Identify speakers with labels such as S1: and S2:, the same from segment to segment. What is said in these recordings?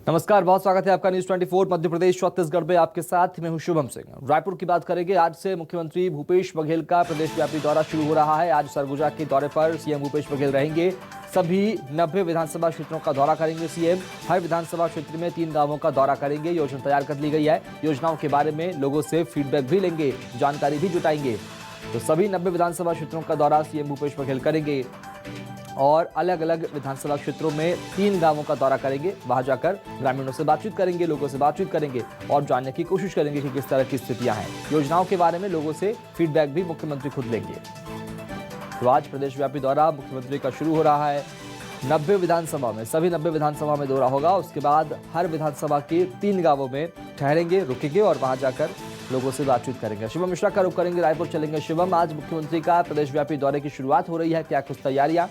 S1: नमस्कार, बहुत स्वागत है आपका न्यूज 24 मध्य प्रदेश छत्तीसगढ़ में आपके साथ मैं हूं शुभम सिंह। रायपुर की बात करेंगे। आज से मुख्यमंत्री भूपेश बघेल का प्रदेशव्यापी दौरा शुरू हो रहा है। आज सरगुजा के दौरे पर सीएम भूपेश बघेल रहेंगे। सभी 90 विधानसभा क्षेत्रों का दौरा करेंगे सीएम। हर विधानसभा क्षेत्र में 3 गांवों का दौरा करेंगे। योजना तैयार कर ली गई है। योजनाओं के बारे में लोगों से फीडबैक भी लेंगे, जानकारी भी जुटाएंगे। तो सभी 90 विधानसभा क्षेत्रों का दौरा सीएम भूपेश बघेल करेंगे और अलग अलग विधानसभा क्षेत्रों में 3 गांवों का दौरा करेंगे। वहां जाकर ग्रामीणों से बातचीत करेंगे, लोगों से बातचीत करेंगे और जानने की कोशिश करेंगे कि किस तरह की स्थितियां हैं। योजनाओं के बारे में लोगों से फीडबैक भी मुख्यमंत्री खुद लेंगे। तो आज प्रदेशव्यापी दौरा मुख्यमंत्री का शुरू हो रहा है। 90 विधानसभा में, सभी 90 विधानसभा में दौरा होगा। उसके बाद हर विधानसभा के 3 गांवों में ठहरेंगे, रुकेंगे और वहां जाकर लोगों से बातचीत करेंगे। शिवम मिश्रा का रुख करेंगे, रायपुर चलेंगे। शिवम, आज मुख्यमंत्री का प्रदेशव्यापी दौरे की शुरुआत हो रही है, क्या कुछ तैयारियां?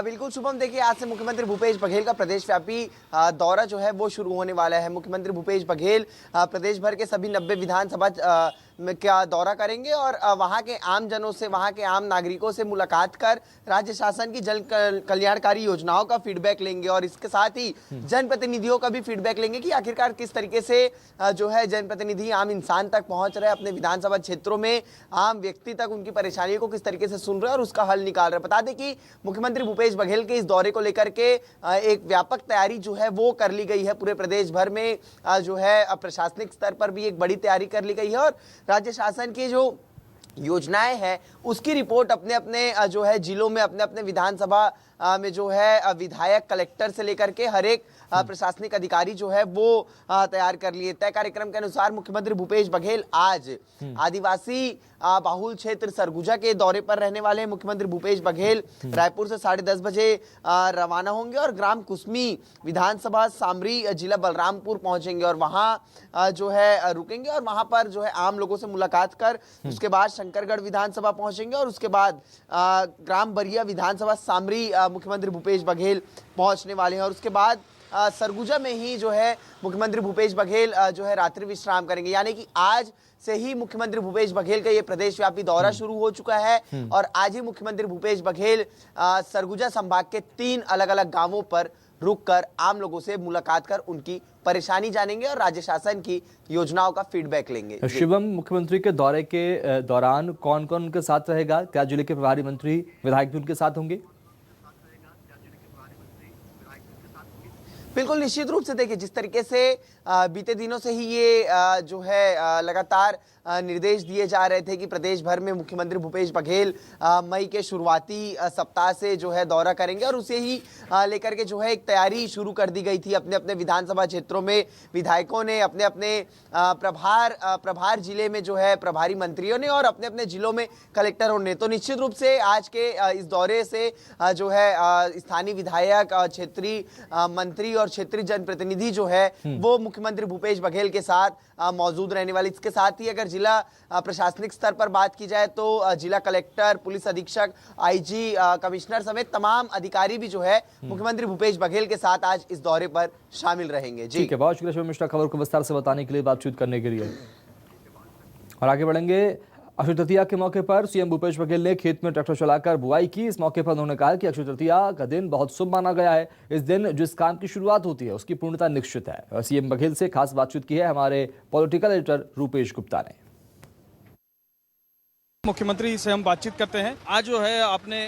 S2: बिल्कुल शुभम, देखिए आज से मुख्यमंत्री भूपेश बघेल का प्रदेशव्यापी दौरा जो है वो शुरू होने वाला है। मुख्यमंत्री भूपेश बघेल प्रदेश भर के सभी 90 विधानसभा का दौरा करेंगे और वहां के आम जनों से, वहां के आम नागरिकों से मुलाकात कर राज्य शासन की जन कल्याणकारी योजनाओं का फीडबैक लेंगे और इसके साथ ही जनप्रतिनिधियों का भी फीडबैक लेंगे कि आखिरकार किस तरीके से जो है जनप्रतिनिधि आम इंसान तक पहुंच रहे हैं, अपने विधानसभा क्षेत्रों में आम व्यक्ति तक उनकी परेशानियों को किस तरीके से सुन रहे हैं और उसका हल निकाल रहे हैं। बता दें कि मुख्यमंत्री भूपेश बघेल के इस दौरे को लेकर के एक व्यापक तैयारी जो है वो कर ली गई है। पूरे प्रदेश भर में जो है प्रशासनिक स्तर पर भी एक बड़ी तैयारी कर ली गई है और राज्य शासन की जो योजनाएं हैं उसकी रिपोर्ट अपने अपने जो है जिलों में, अपने अपने विधानसभा में जो है विधायक, कलेक्टर से लेकर के हर एक प्रशासनिक अधिकारी जो है वो तैयार कर लिए। तय कार्यक्रम के अनुसार मुख्यमंत्री भूपेश बघेल आज आदिवासी बाहुल क्षेत्र सरगुजा के दौरे पर रहने वाले हैं। मुख्यमंत्री भूपेश बघेल रायपुर से 10:30 बजे रवाना होंगे और ग्राम कुसमी विधानसभा सामरी जिला बलरामपुर पहुंचेंगे और वहां जो है रुकेंगे और वहां पर जो है आम लोगों से मुलाकात कर उसके बाद शंकरगढ़ विधानसभा पहुंचेंगे और उसके बाद ग्राम बरिया विधानसभा सामरी मुख्यमंत्री भूपेश बघेल पहुंचने वाले हैं और उसके बाद सरगुजा में ही जो है मुख्यमंत्री भूपेश बघेल जो है रात्रि विश्राम करेंगे। यानी कि आज से ही मुख्यमंत्री भूपेश बघेल का ये प्रदेशव्यापी दौरा शुरू हो चुका है और आज ही मुख्यमंत्री भूपेश बघेल सरगुजा संभाग के 3 अलग अलग गांवों पर रुककर आम लोगों से मुलाकात कर उनकी परेशानी जानेंगे और राज्य शासन की योजनाओं का फीडबैक लेंगे।
S1: शिवम, मुख्यमंत्री के दौरे के दौरान कौन कौन उनके साथ रहेगा? क्या जिले के प्रभारी मंत्री, विधायक भी उनके साथ होंगे?
S2: बिल्कुल निश्चित रूप से देखिए, जिस तरीके से बीते दिनों से ही ये जो है लगातार निर्देश दिए जा रहे थे कि प्रदेश भर में मुख्यमंत्री भूपेश बघेल मई के शुरुआती सप्ताह से जो है दौरा करेंगे और उसे ही लेकर के जो है एक तैयारी शुरू कर दी गई थी। अपने अपने विधानसभा क्षेत्रों में विधायकों ने, अपने अपने प्रभार जिले में जो है प्रभारी मंत्रियों ने और अपने अपने जिलों में कलेक्टरों ने, तो निश्चित रूप से आज के इस दौरे से जो है स्थानीय विधायक, क्षेत्रीय मंत्री और क्षेत्रीय जनप्रतिनिधि जो है वो मुख्यमंत्री भूपेश बघेल के साथ मौजूद रहने वाले। इसके साथ ही अगर जिला प्रशासनिक स्तर पर बात की जाए तो जिला कलेक्टर, पुलिस अधीक्षक, आईजी, कमिश्नर समेत तमाम अधिकारी भी जो है मुख्यमंत्री भूपेश बघेल के साथ आज इस दौरे पर शामिल रहेंगे। जी
S1: ठीक है, बहुत शुक्रिया शिवम मिश्रा खबर को विस्तार से बताने के लिए, बातचीत करने के लिए। और आगे बढ़ेंगे। अक्षय तृतीया के मौके पर सीएम भूपेश बघेल ने खेत में ट्रैक्टर चलाकर बुआई की। इस मौके पर उन्होंने कहा कि अक्षय तृतीया का दिन बहुत शुभ माना गया है। इस दिन जिस काम की शुरुआत होती है उसकी पूर्णता निश्चित है। और सीएम बघेल से खास बातचीत की है हमारे पॉलिटिकल एडिटर रूपेश गुप्ता ने।
S3: मुख्यमंत्री से हम बातचीत करते हैं। आज जो है आपने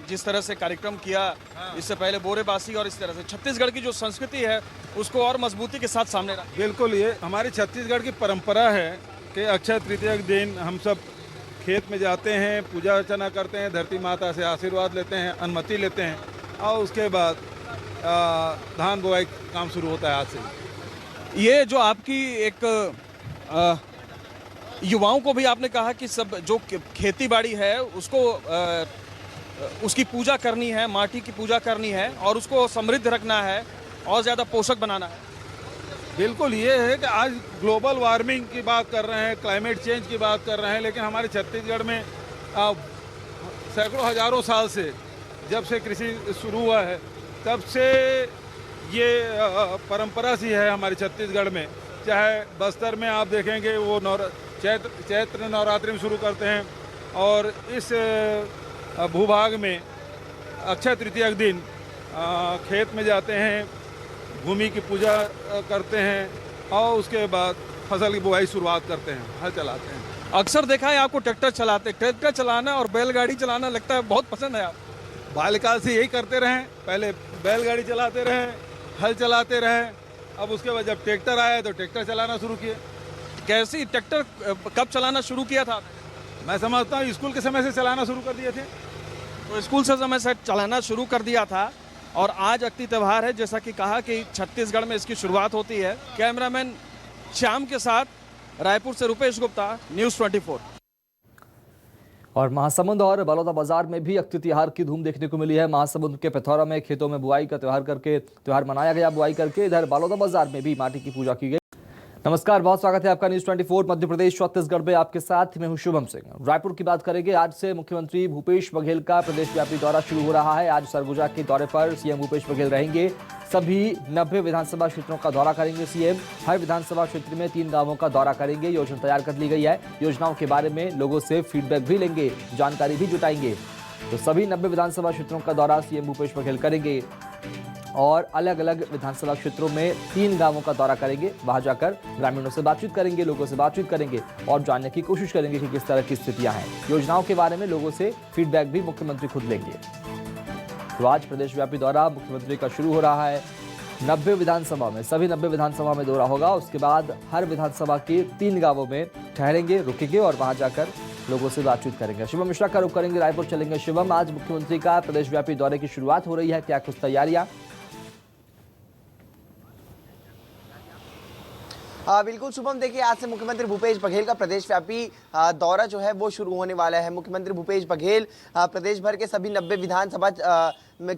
S3: जिस तरह से कार्यक्रम किया, इससे पहले बोरेबासी और इस तरह से छत्तीसगढ़ की जो संस्कृति है उसको और मजबूती के साथ सामने रखा।
S4: बिल्कुल, ये हमारी छत्तीसगढ़ की परंपरा है कि अक्षय तृतीया के दिन हम सब खेत में जाते हैं, पूजा अर्चना करते हैं, धरती माता से आशीर्वाद लेते हैं, अनुमति लेते हैं और उसके बाद धान बुआई काम शुरू होता है आज से।
S3: ये जो आपकी एक युवाओं को भी आपने कहा कि सब जो खेती बाड़ी है उसको उसकी पूजा करनी है, माटी की पूजा करनी है और उसको समृद्ध रखना है और ज़्यादा पोषक बनाना है।
S4: बिल्कुल, ये है कि आज ग्लोबल वार्मिंग की बात कर रहे हैं, क्लाइमेट चेंज की बात कर रहे हैं, लेकिन हमारे छत्तीसगढ़ में सैकड़ों हजारों साल से, जब से कृषि शुरू हुआ है तब से ये परंपरा सी है हमारे छत्तीसगढ़ में। चाहे बस्तर में आप देखेंगे वो चैत्र नवरात्रि में शुरू करते हैं और इस भूभाग में अक्षय तृतीया के दिन खेत में जाते हैं, भूमि की पूजा करते हैं और उसके बाद फसल की बुआई शुरुआत करते हैं, हल चलाते हैं।
S3: अक्सर देखा है आपको ट्रैक्टर चलाना और बैलगाड़ी चलाना लगता है बहुत पसंद है आप।
S4: बाल्यकाल से यही करते रहें, पहले बैलगाड़ी चलाते रहें, हल चलाते रहें, अब उसके बाद जब ट्रैक्टर आया तो ट्रैक्टर चलाना शुरू किए।
S3: कैसी ट्रैक्टर कब चलाना शुरू किया था?
S4: मैं समझता हूँ स्कूल के समय से चलाना शुरू कर दिए थे।
S3: तो स्कूल से समय से चलाना शुरू कर दिया था और आज अक्ति त्यौहार है, जैसा कि कहा कि छत्तीसगढ़ में इसकी शुरुआत होती है। कैमरामैन श्याम के साथ रायपुर से रुपेश गुप्ता, न्यूज़ 24।
S1: और महासमुंद और बलौदा बाजार में भी अक्षय त्योहार की धूम देखने को मिली है। महासमुंद के पिथौरा में खेतों में बुआई का त्योहार मनाया गया, बुआई करके। इधर बलौदा बाजार में भी माटी की पूजा की गई। नमस्कार, बहुत स्वागत है आपका न्यूज़ 24 मध्य प्रदेश छत्तीसगढ़ में आपके साथ मैं हूं शुभम सिंह। रायपुर की बात करेंगे। आज से मुख्यमंत्री भूपेश बघेल का प्रदेशव्यापी दौरा शुरू हो रहा है। आज सरगुजा के दौरे पर सीएम भूपेश बघेल रहेंगे। सभी 90 विधानसभा क्षेत्रों का दौरा करेंगे सीएम। हर विधानसभा क्षेत्र में 3 गांवों का दौरा करेंगे। योजना तैयार कर ली गई है। योजनाओं के बारे में लोगों से फीडबैक भी लेंगे, जानकारी भी जुटाएंगे। तो सभी 90 विधानसभा क्षेत्रों का दौरा सीएम भूपेश बघेल करेंगे और अलग अलग विधानसभा क्षेत्रों में 3 गांवों का दौरा करेंगे। वहां जाकर ग्रामीणों से बातचीत करेंगे, लोगों से बातचीत करेंगे और जानने की कोशिश करेंगे कि किस तरह की स्थितियां हैं। योजनाओं के बारे में लोगों से फीडबैक भी मुख्यमंत्री खुद लेंगे। तो आज प्रदेशव्यापी दौरा मुख्यमंत्री का शुरू हो रहा है। 90 विधानसभा में, सभी 90 विधानसभा में दौरा होगा। उसके बाद हर विधानसभा के 3 गांवों में ठहरेंगे, रुकेंगे और वहां जाकर लोगों से बातचीत करेंगे। शिवम मिश्रा का रुख करेंगे, रायपुर चलेंगे। शिवम, आज मुख्यमंत्री का प्रदेशव्यापी दौरे की शुरुआत हो रही है, क्या कुछ तैयारियां?
S2: बिल्कुल शुभम, देखिए आज से मुख्यमंत्री भूपेश बघेल का प्रदेशव्यापी दौरा जो है वो शुरू होने वाला है। मुख्यमंत्री भूपेश बघेल प्रदेश भर के सभी 90 विधानसभा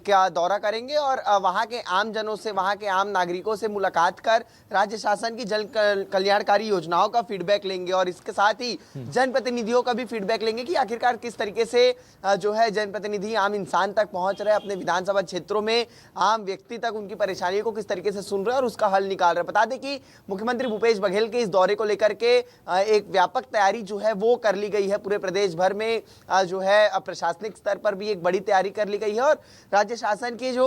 S2: का दौरा करेंगे और वहां के आम जनों से, वहां के आम नागरिकों से मुलाकात कर राज्य शासन की जन कल्याणकारी योजनाओं का फीडबैक लेंगे और इसके साथ ही जनप्रतिनिधियों का भी फीडबैक लेंगे कि आखिरकार किस तरीके से जो है जनप्रतिनिधि आम इंसान तक पहुंच रहे हैं, अपने विधानसभा क्षेत्रों में आम व्यक्ति तक उनकी परेशानियों को किस तरीके से सुन रहे हैं और उसका हल निकाल रहे हैं। बता दें कि मुख्यमंत्री भूपेश बघेल के इस दौरे को लेकर के एक व्यापक तैयारी जो है वो कर ली गई है। पूरे प्रदेश भर में जो है प्रशासनिक स्तर पर भी एक बड़ी तैयारी कर ली गई है और राज्य शासन की जो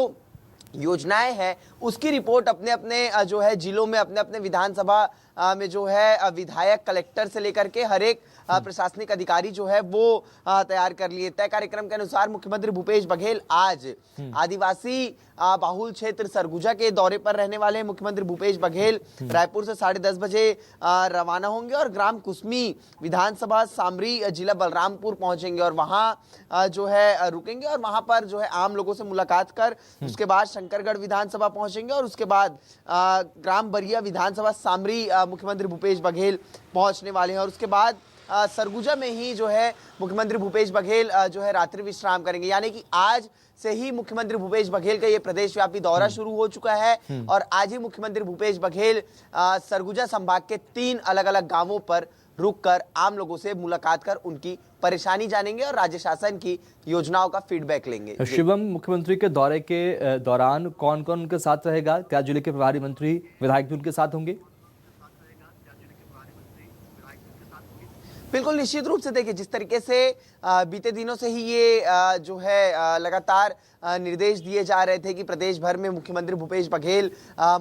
S2: योजनाएं हैं उसकी रिपोर्ट अपने अपने जो है जिलों में, अपने अपने विधानसभा में जो है विधायक, कलेक्टर से लेकर के हर एक प्रशासनिक अधिकारी जो है वो तैयार कर लिए। तय कार्यक्रम के अनुसार मुख्यमंत्री भूपेश बघेल आज आदिवासी बाहुल क्षेत्र सरगुजा के दौरे पर रहने वाले हैं। मुख्यमंत्री भूपेश बघेल रायपुर से 10:30 बजे रवाना होंगे और ग्राम कुसमी विधानसभा सामरी जिला बलरामपुर पहुंचेंगे और वहां जो है रुकेंगे और वहां पर जो है आम लोगों से मुलाकात कर उसके बाद शंकरगढ़ विधानसभा पहुंचेंगे और उसके बाद ग्राम बरिया विधानसभा सामरी मुख्यमंत्री भूपेश बघेल पहुंचने वाले हैं और उसके बाद सरगुजा में ही जो है मुख्यमंत्री भूपेश बघेल जो है रात्रि विश्राम करेंगे। यानी कि आज से ही मुख्यमंत्री भूपेश बघेल का ये प्रदेशव्यापी दौरा शुरू हो चुका है और आज ही मुख्यमंत्री भूपेश बघेल सरगुजा संभाग के 3 अलग अलग गांवों पर रुककर आम लोगों से मुलाकात कर उनकी परेशानी जानेंगे और राज्य शासन की योजनाओं का फीडबैक लेंगे।
S1: शिवम, मुख्यमंत्री के दौरे के दौरान कौन कौन उनके साथ रहेगा? क्या जिले के प्रभारी मंत्री, विधायक भी उनके साथ होंगे?
S2: बिल्कुल निश्चित रूप से देखिए, जिस तरीके से बीते दिनों से ही ये जो है लगातार निर्देश दिए जा रहे थे कि प्रदेश भर में मुख्यमंत्री भूपेश बघेल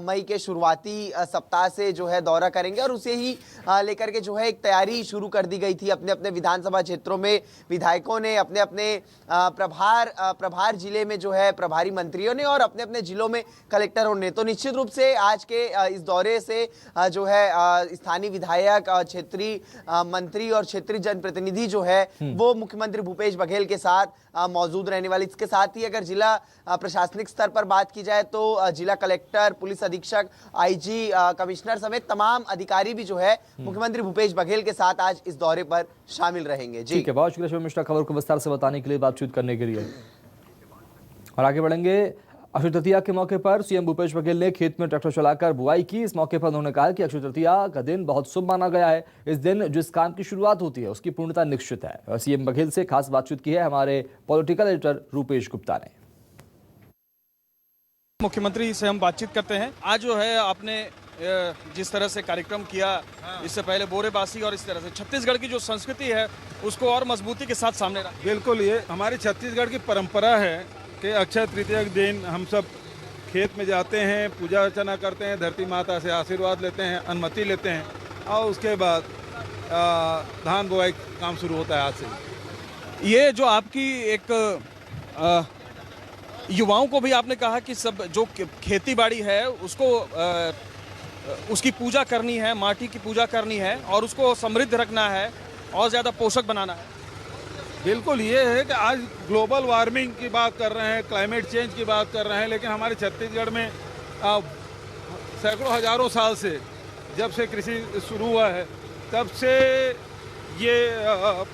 S2: मई के शुरुआती सप्ताह से जो है दौरा करेंगे और उसे ही लेकर के जो है एक तैयारी शुरू कर दी गई थी। अपने अपने विधानसभा क्षेत्रों में विधायकों ने, अपने अपने प्रभार जिले में जो है प्रभारी मंत्रियों ने और अपने अपने जिलों में कलेक्टरों ने। तो निश्चित रूप से आज के इस दौरे से जो है स्थानीय विधायक, क्षेत्रीय मंत्री और क्षेत्रीय जनप्रतिनिधि जो है वो मुख्यमंत्री भूपेश बघेल के साथ मौजूद रहने वाले। इसके साथ ही अगर जिला प्रशासनिक स्तर पर बात की जाए तो जिला कलेक्टर, पुलिस अधीक्षक, आईजी, कमिश्नर समेत तमाम अधिकारी भी जो है मुख्यमंत्री भूपेश बघेल के साथ आज इस दौरे पर शामिल रहेंगे। जी
S1: ठीक है, बहुत शुक्रिया शिवम मिश्रा खबर को विस्तार से बताने के लिए, बातचीत करने के लिए। और आगे बढ़ेंगे। अक्षय तृतीया के मौके पर सीएम भूपेश बघेल ने खेत में ट्रैक्टर चलाकर बुआई की। इस मौके पर उन्होंने कहा कि अक्षय तृतीया का दिन बहुत शुभ माना गया है। इस दिन जिस काम की शुरुआत होती है उसकी पूर्णता निश्चित है। और सीएम बघेल से खास बातचीत की है हमारे पॉलिटिकल एडिटर रुपेश गुप्ता ने।
S3: मुख्यमंत्री से हम बातचीत करते हैं। आज जो है आपने जिस तरह से कार्यक्रम किया, इससे पहले बोरेबासी और इस तरह से छत्तीसगढ़ की जो संस्कृति है उसको और मजबूती के साथ सामने रखा।
S4: बिल्कुल, ये हमारी छत्तीसगढ़ की परंपरा है कि अक्षय तृतीया के दिन हम सब खेत में जाते हैं, पूजा अर्चना करते हैं, धरती माता से आशीर्वाद लेते हैं, अनुमति लेते हैं और उसके बाद धान बुआई काम शुरू होता है आज से।
S3: ये जो आपकी एक युवाओं को भी आपने कहा कि सब जो खेती बाड़ी है उसको उसकी पूजा करनी है, माटी की पूजा करनी है और उसको समृद्ध रखना है और ज़्यादा पोषक बनाना है।
S4: बिल्कुल, ये है कि आज ग्लोबल वार्मिंग की बात कर रहे हैं, क्लाइमेट चेंज की बात कर रहे हैं, लेकिन हमारे छत्तीसगढ़ में सैकड़ों हजारों साल से जब से कृषि शुरू हुआ है तब से ये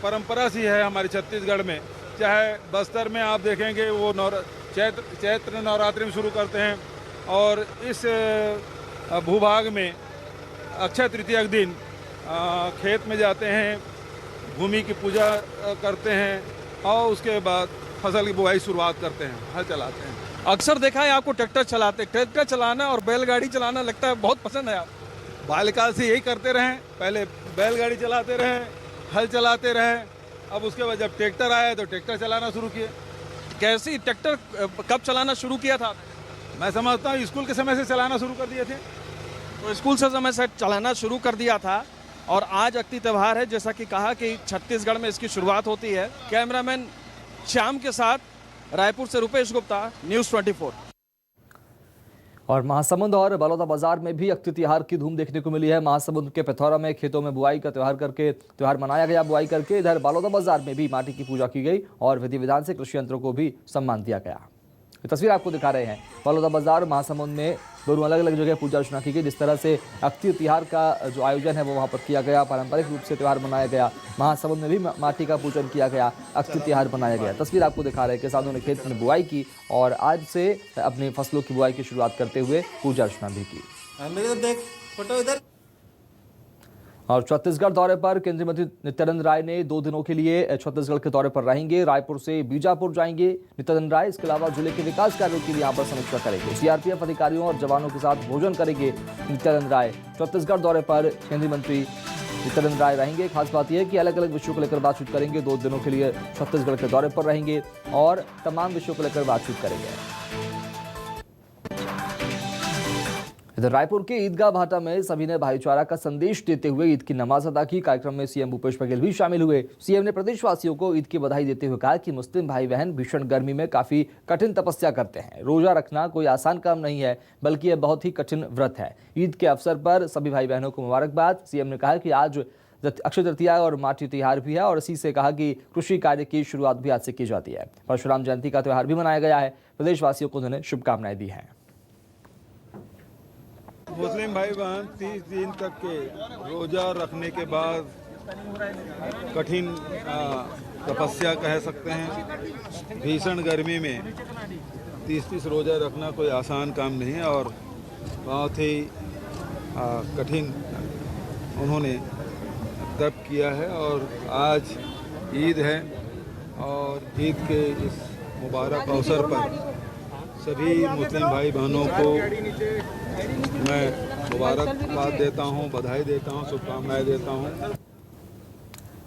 S4: परंपरा सी है हमारे छत्तीसगढ़ में। चाहे बस्तर में आप देखेंगे वो चैत्र नवरात्रि में शुरू करते हैं और इस भूभाग में अक्षय तृतीया के दिन खेत में जाते हैं, भूमि की पूजा करते हैं और उसके बाद फसल की बुआई शुरुआत करते हैं, हल चलाते हैं।
S3: अक्सर देखा है आपको ट्रैक्टर चलाना और बैलगाड़ी चलाना लगता है बहुत पसंद है। आप
S4: बाल्यकाल से यही करते रहें, पहले बैलगाड़ी चलाते रहें, हल चलाते रहें, अब उसके बाद जब ट्रैक्टर आया तो ट्रैक्टर चलाना शुरू किए।
S3: कैसी ट्रैक्टर कब चलाना शुरू किया था?
S4: मैं समझता हूँ स्कूल के समय से चलाना शुरू कर दिए थे।
S3: तो स्कूल से समय से चलाना शुरू कर दिया था और आज अक्ति त्यौहार है, जैसा कि कहा कि छत्तीसगढ़ में इसकी शुरुआत होती है। कैमरामैन श्याम के साथ रायपुर से रुपेश गुप्ता, न्यूज़ 24।
S1: और महासमुंद और बलौदा बाजार में भी अक्षय त्योहार की धूम देखने को मिली है। महासमुंद के पिथौरा में खेतों में बुआई का त्योहार मनाया गया। बुआई करके इधर बलौदा बाजार में भी माटी की पूजा की गई और विधि विधान से कृषि यंत्रों को भी सम्मान दिया गया। ये तस्वीर आपको दिखा रहे हैं। बलौदा बाजार महासमुंद में दोनों अलग अलग जगह पूजा अर्चना की गई। जिस तरह से अक्षय त्योहार का जो आयोजन है वो वहाँ पर किया गया, पारंपरिक रूप से त्यौहार मनाया गया। महासमुंद में भी माटी का पूजन किया गया, अक्षय त्योहार मनाया गया। तस्वीर आपको दिखा रहे हैं। किसानों ने खेत में बुआई की और आज से अपनी फसलों की बुआई की शुरुआत करते हुए पूजा अर्चना भी की। और छत्तीसगढ़ दौरे पर केंद्रीय मंत्री नित्यानंद राय ने 2 दिनों के लिए छत्तीसगढ़ के दौरे पर रहेंगे। रायपुर से बीजापुर जाएंगे नित्यानंद राय। इसके अलावा जिले के विकास कार्यों की भी यहाँ पर समीक्षा करेंगे। सीआरपीएफ अधिकारियों और जवानों के साथ भोजन करेंगे नित्यानंद राय। छत्तीसगढ़ दौरे पर केंद्रीय मंत्री नित्यानंद राय रहेंगे। खास बात यह है कि अलग अलग विषयों को लेकर बातचीत करेंगे। 2 दिनों के लिए छत्तीसगढ़ के दौरे पर रहेंगे और तमाम विषयों को लेकर बातचीत करेंगे। इधर रायपुर के ईदगाह भाटा में सभी ने भाईचारा का संदेश देते हुए ईद की नमाज अदा की। कार्यक्रम में सीएम भूपेश बघेल भी शामिल हुए। सीएम ने प्रदेशवासियों को ईद की बधाई देते हुए कहा कि मुस्लिम भाई बहन भीषण गर्मी में काफी कठिन तपस्या करते हैं। रोजा रखना कोई आसान काम नहीं है, बल्कि यह बहुत ही कठिन व्रत है। ईद के अवसर पर सभी भाई बहनों को मुबारकबाद। सीएम ने कहा कि आज अक्षय तृतीया और माटी त्योहार भी है और इसी से कहा कि कृषि कार्य की शुरुआत भी आज से की जाती है। परशुराम जयंती का त्योहार भी मनाया गया है। प्रदेशवासियों को उन्होंने शुभकामनाएं दी हैं।
S4: मुस्लिम भाई बहन 30 दिन तक के रोजा रखने के बाद कठिन तपस्या कह सकते हैं। भीषण गर्मी में 30 रोजा रखना कोई आसान काम नहीं है और बहुत ही कठिन उन्होंने तप किया है। और आज ईद है और ईद के इस मुबारक अवसर पर सभी मुस्लिम भाई बहनों को मैं मुबारकबाद देता हूं, बधाई देता हूं, शुभकामनाएं देता हूं।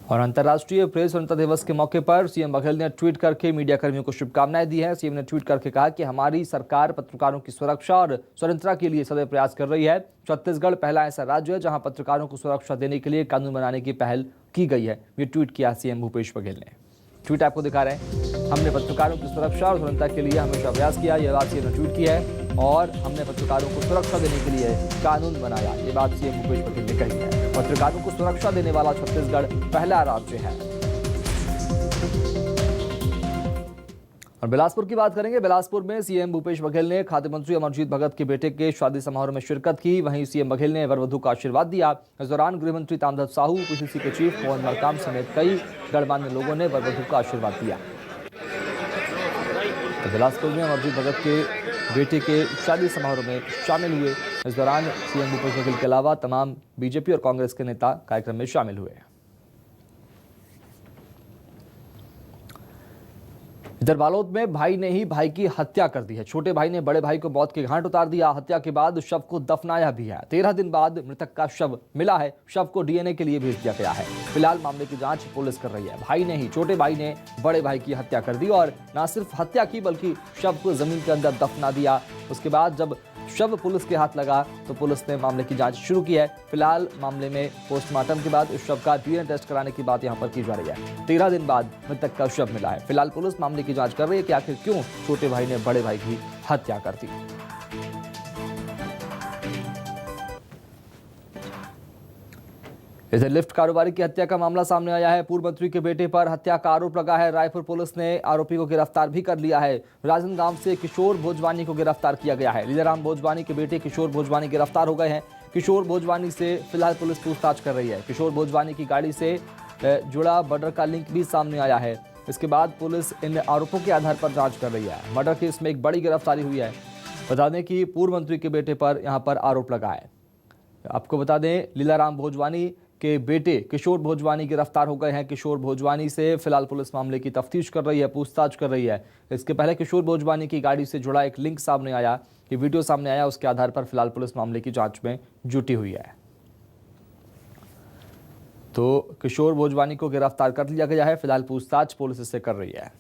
S1: और अंतर्राष्ट्रीय प्रेस स्वतंत्रता दिवस के मौके पर सीएम बघेल ने ट्वीट करके मीडिया कर्मियों को शुभकामनाएं दी हैं। सीएम ने ट्वीट करके कहा कि हमारी सरकार पत्रकारों की सुरक्षा और स्वतंत्रता के लिए सदैव प्रयास कर रही है। छत्तीसगढ़ पहला ऐसा राज्य है जहां पत्रकारों को सुरक्षा देने के लिए कानून बनाने की पहल की गई है। ये ट्वीट किया सीएम भूपेश बघेल ने। ट्वीट आपको दिखा रहे हैं। हमने पत्रकारों की सुरक्षा और स्वतंत्रता के लिए हमेशा प्रयास किया, ये बात सीएम ने ट्वीट की है। और हमने पत्रकारों को सुरक्षा देने के लिए कानून बनाया, ये बात सीएम भूपेश बघेल ने कही है। पत्रकारों को सुरक्षा देने वाला छत्तीसगढ़ पहला राज्य है। और बिलासपुर की बात करेंगे। बिलासपुर में सीएम भूपेश बघेल ने खाद्य मंत्री अमरजीत भगत के बेटे के शादी समारोह में शिरकत की। वहीं सीएम बघेल ने वर वधू का आशीर्वाद दिया। इस दौरान गृह मंत्री ताम्रध्वज साहू, पीसीसी के चीफ पवन मरकाम समेत कई गणमान्य लोगों ने वर वधू का आशीर्वाद दिया। तो बिलासपुर में अमरजीत भगत के बेटे के शादी समारोह में शामिल हुए। इस दौरान सीएम भूपेश बघेल के अलावा तमाम बीजेपी और कांग्रेस के नेता कार्यक्रम में शामिल हुए। इधर बालोद में भाई ने ही भाई की हत्या कर दी है। छोटे भाई ने बड़े भाई को मौत के घाट उतार दिया। हत्या के बाद शव को दफनाया भी है। 13 दिन बाद मृतक का शव मिला है। शव को डीएनए के लिए भेज दिया गया है। फिलहाल मामले की जांच पुलिस कर रही है। भाई ने ही, छोटे भाई ने बड़े भाई की हत्या कर दी और न सिर्फ हत्या की बल्कि शव को जमीन के अंदर दफना दिया। उसके बाद जब शव पुलिस के हाथ लगा तो पुलिस ने मामले की जांच शुरू की है। फिलहाल मामले में पोस्टमार्टम के बाद इस शव का डीएनए टेस्ट कराने की बात यहां पर की जा रही है। 13 दिन बाद मृतक का शव मिला है। फिलहाल पुलिस मामले की जांच कर रही है कि आखिर क्यों छोटे भाई ने बड़े भाई की हत्या कर दी। इधर लिफ्ट कारोबारी की हत्या का मामला सामने आया है। पूर्व मंत्री के बेटे पर हत्या का आरोप लगा है। रायपुर पुलिस ने आरोपी को गिरफ्तार भी कर लिया है। राजनांदगांव से किशोर भोजवानी को गिरफ्तार किया गया है। लीलाराम भोजवानी के बेटे किशोर भोजवानी गिरफ्तार हो गए हैं। किशोर भोजवानी से फिलहाल पुलिस पूछताछ कर रही है। किशोर भोजवानी की गाड़ी से जुड़ा मर्डर का लिंक भी सामने आया है। इसके बाद पुलिस इन आरोपों के आधार पर जांच कर रही है। मर्डर केस में एक बड़ी गिरफ्तारी हुई है। बता दें कि पूर्व मंत्री के बेटे पर यहां पर आरोप लगा है। आपको बता दें, लीलाराम भोजवानी के बेटे किशोर भोजवानी गिरफ्तार हो गए हैं। किशोर भोजवानी से फिलहाल पुलिस मामले की तफ्तीश कर रही है, पूछताछ कर रही है। इसके पहले किशोर भोजवानी की गाड़ी से जुड़ा एक लिंक सामने आया, ये वीडियो सामने आया। उसके आधार पर फिलहाल पुलिस मामले की जांच में जुटी हुई है। तो किशोर भोजवानी को गिरफ्तार कर लिया गया है। फिलहाल पूछताछ पुलिस इससे कर रही है।